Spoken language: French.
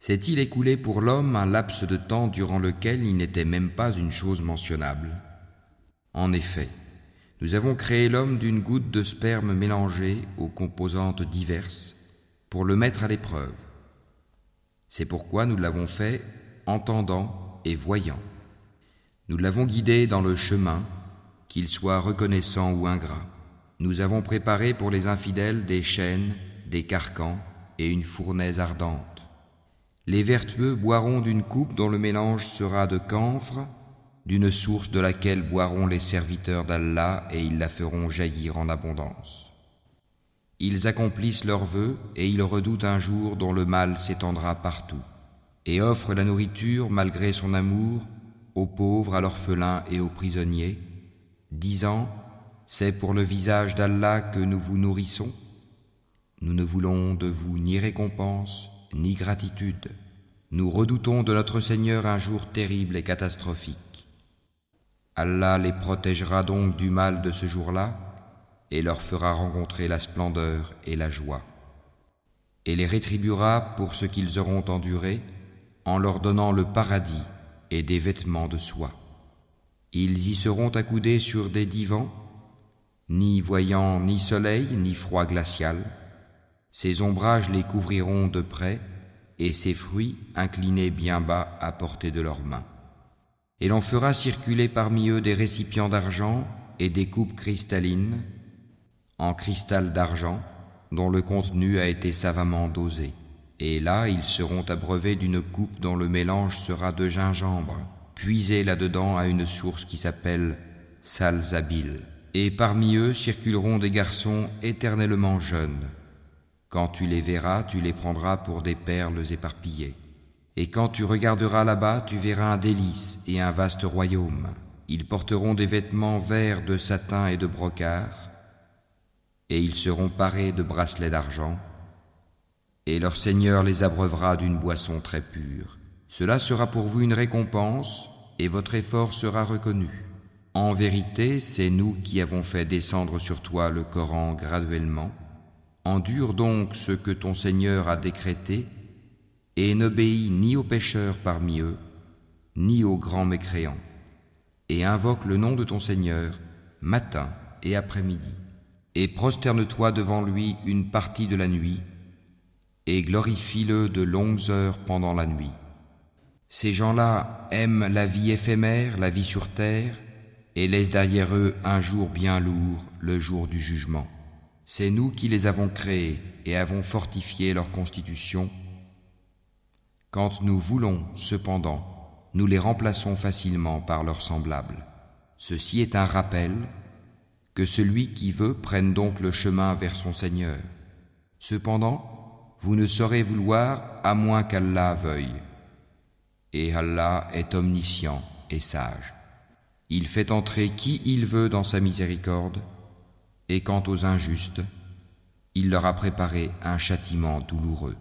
S'est-il écoulé pour l'homme un laps de temps durant lequel il n'était même pas une chose mentionnable? En effet, nous avons créé l'homme d'une goutte de sperme mélangée aux composantes diverses pour le mettre à l'épreuve. C'est pourquoi nous l'avons fait entendant et voyant. Nous l'avons guidé dans le chemin, qu'il soit reconnaissant ou ingrat. Nous avons préparé pour les infidèles des chaînes, des carcans et une fournaise ardente. Les vertueux boiront d'une coupe dont le mélange sera de camphre, d'une source de laquelle boiront les serviteurs d'Allah et ils la feront jaillir en abondance. Ils accomplissent leurs vœux et ils redoutent un jour dont le mal s'étendra partout, et offrent la nourriture malgré son amour aux pauvres, à l'orphelin et aux prisonniers, disant « C'est pour le visage d'Allah que nous vous nourrissons. Nous ne voulons de vous ni récompense, ni gratitude. Nous redoutons de notre Seigneur un jour terrible et catastrophique. Allah les protégera donc du mal de ce jour-là et leur fera rencontrer la splendeur et la joie. Et les rétribuera pour ce qu'ils auront enduré en leur donnant le paradis et des vêtements de soie. Ils y seront accoudés sur des divans, ni voyant ni soleil ni froid glacial. Ces ombrages les couvriront de près et ces fruits inclinés bien bas à portée de leurs mains. Et l'on fera circuler parmi eux des récipients d'argent et des coupes cristallines, en cristal d'argent, dont le contenu a été savamment dosé. Et là, ils seront abreuvés d'une coupe dont le mélange sera de gingembre, puisé là-dedans à une source qui s'appelle Salsabil. Et parmi eux circuleront des garçons éternellement jeunes. Quand tu les verras, tu les prendras pour des perles éparpillées. Et quand tu regarderas là-bas, tu verras un délice et un vaste royaume. Ils porteront des vêtements verts de satin et de brocart, et ils seront parés de bracelets d'argent, et leur Seigneur les abreuvera d'une boisson très pure. Cela sera pour vous une récompense, et votre effort sera reconnu. En vérité, c'est nous qui avons fait descendre sur toi le Coran graduellement. Endure donc ce que ton Seigneur a décrété, et n'obéis ni aux pécheurs parmi eux, ni aux grands mécréants, et invoque le nom de ton Seigneur matin et après-midi, et prosterne-toi devant lui une partie de la nuit, et glorifie-le de longues heures pendant la nuit. Ces gens-là aiment la vie éphémère, la vie sur terre, et laissent derrière eux un jour bien lourd, le jour du jugement. C'est nous qui les avons créés et avons fortifié leur constitution. Quand nous voulons, cependant, nous les remplaçons facilement par leurs semblables. Ceci est un rappel, que celui qui veut prenne donc le chemin vers son Seigneur. Cependant, vous ne saurez vouloir à moins qu'Allah veuille. Et Allah est omniscient et sage. Il fait entrer qui il veut dans sa miséricorde, et quant aux injustes, il leur a préparé un châtiment douloureux.